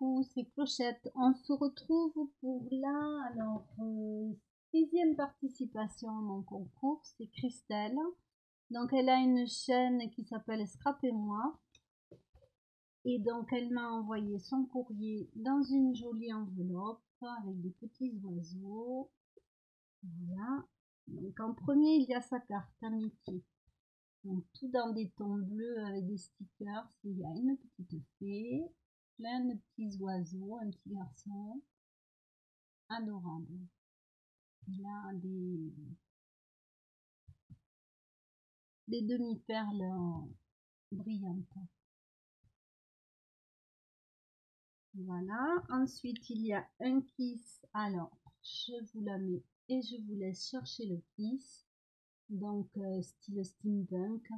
coucou, c'est Clochette. On se retrouve pour la alors, 6e participation à mon concours. C'est Christelle. Donc elle a une chaîne qui s'appelle Scrap et moi. Et donc elle m'a envoyé son courrier dans une jolie enveloppe avec des petits oiseaux. Voilà. Donc en premier, il y a sa carte amitié. Donc tout dans des tons bleus avec des stickers. Il y a une petite fée, plein de petits oiseaux, un petit garçon adorable. Il a des demi-perles brillantes. Voilà. Ensuite, il y a un kiss. Alors, je vous la mets et je vous laisse chercher le kiss. Donc, style steampunk.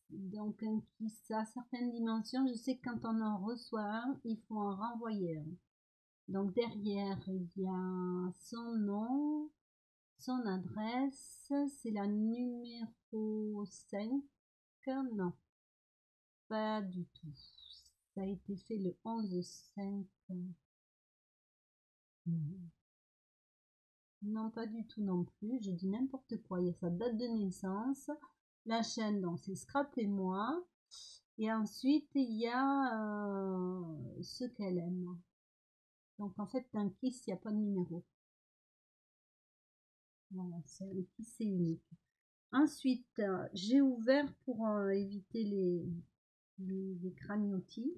Donc, un kiss à certaines dimensions. Je sais que quand on en reçoit un, il faut en renvoyer un. Donc derrière, il y a son nom, son adresse, c'est la numéro 5. Non, pas du tout. Ça a été fait le 11/5. Non, pas du tout non plus. Je dis n'importe quoi. Il y a sa date de naissance. La chaîne, donc c'est Scrap et moi. Et ensuite, il y a ce qu'elle aime. Donc en fait, un kiss, il n'y a pas de numéro. Voilà, c'est un kiss, c'est unique. Ensuite, j'ai ouvert pour éviter les cragnottis.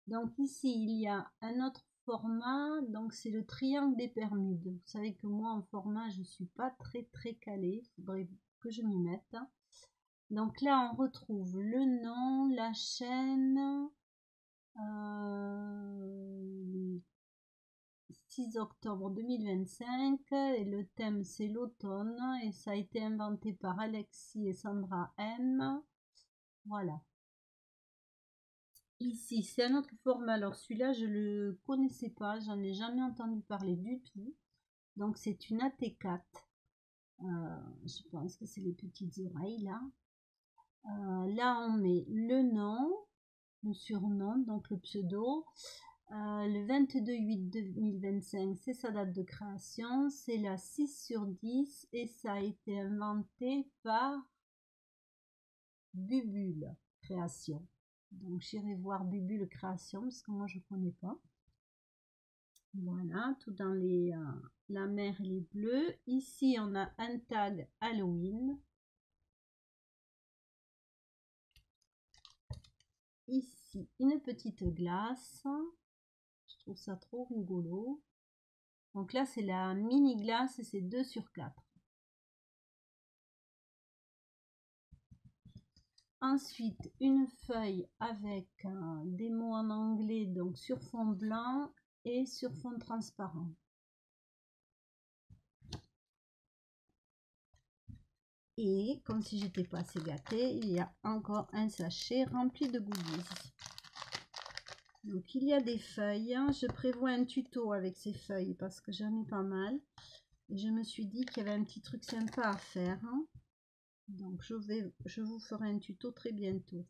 Donc ici, il y a un autre format, donc c'est le triangle des Bermudes. Vous savez que moi, en format, je suis pas très calée. Il faudrait que je m'y mette. Donc là, on retrouve le nom, la chaîne, 6 octobre 2025, et le thème c'est l'automne, et ça a été inventé par Alexis et Sandra M. Voilà. Ici, c'est un autre format. Alors celui-là, je le connaissais pas, j'en ai jamais entendu parler du tout. Donc c'est une AT4. Je pense que c'est les petites oreilles là. Là, on met le nom, le surnom, donc le pseudo. Le 22/8/2025, c'est sa date de création. C'est la 6/10 et ça a été inventé par Bubule Création. Donc j'irai voir Bubule Création parce que moi je connais pas. Voilà, tout dans la mer et les bleus. Ici on a un tag Halloween. Ici une petite glace. Je trouve ça trop rigolo. Donc là c'est la mini glace et c'est 2/4. Ensuite, une feuille avec des mots en anglais, donc sur fond blanc et sur fond transparent. Et comme si j'étais pas assez gâtée, il y a encore un sachet rempli de goodies. Donc il y a des feuilles. Je prévois un tuto avec ces feuilles parce que j'en ai pas mal. Et je me suis dit qu'il y avait un petit truc sympa à faire. Donc je vous ferai un tuto très bientôt.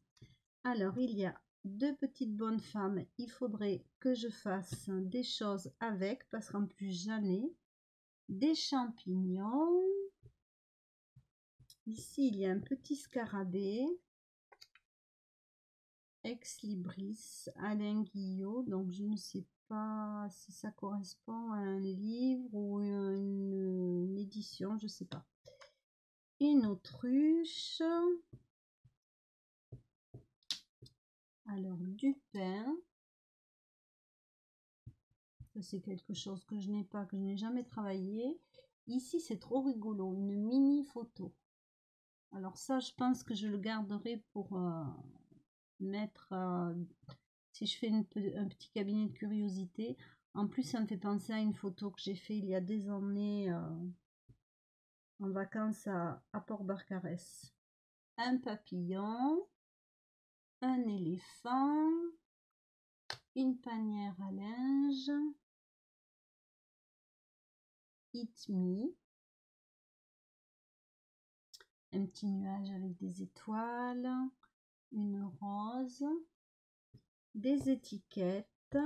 Alors il y a deux petites bonnes femmes. Il faudrait que je fasse des choses avec parce qu'en plus j'en ai des champignons. Ici il y a un petit scarabée. Ex Libris, Alain Guillot. Donc je ne sais pas si ça correspond à un livre ou une édition, je sais pas. Une autruche. Alors du pain. C'est quelque chose que je n'ai pas, que je n'ai jamais travaillé. Ici c'est trop rigolo, une mini photo. Alors ça je pense que je le garderai pour mettre, si je fais un petit cabinet de curiosité. En plus ça me fait penser à une photo que j'ai fait il y a des années en vacances à Port-Barcarès. Un papillon, un éléphant, une panière à linge, It Me, un petit nuage avec des étoiles, une rose, des étiquettes.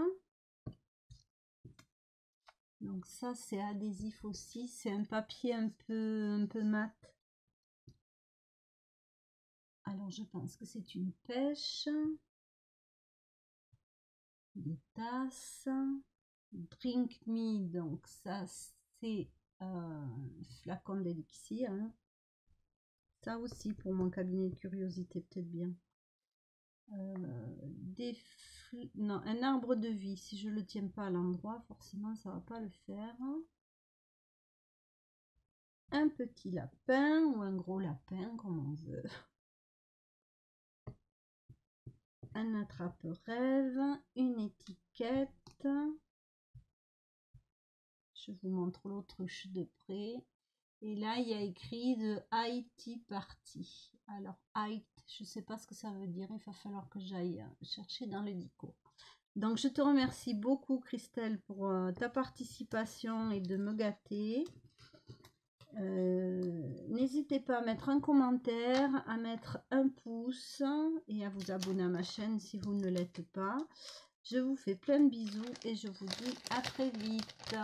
Donc ça c'est adhésif aussi, c'est un papier un peu mat. Alors je pense que c'est une pêche. Des tasses. Drink Me, donc ça c'est un flacon d'élixir. Hein. Ça aussi pour mon cabinet de curiosité peut-être bien. Non, un arbre de vie, si je le tiens pas à l'endroit, forcément ça va pas le faire. Un petit lapin ou un gros lapin, comme on veut. Un attrape-rêve, une étiquette. Je vous montre l'autruche de près. Et là, il y a écrit de Haïti Party. Alors, Haïti, je ne sais pas ce que ça veut dire. Il va falloir que j'aille chercher dans le dico. Donc, je te remercie beaucoup, Christelle, pour ta participation et de me gâter. N'hésitez pas à mettre un commentaire, à mettre un pouce et à vous abonner à ma chaîne si vous ne l'êtes pas. Je vous fais plein de bisous et je vous dis à très vite.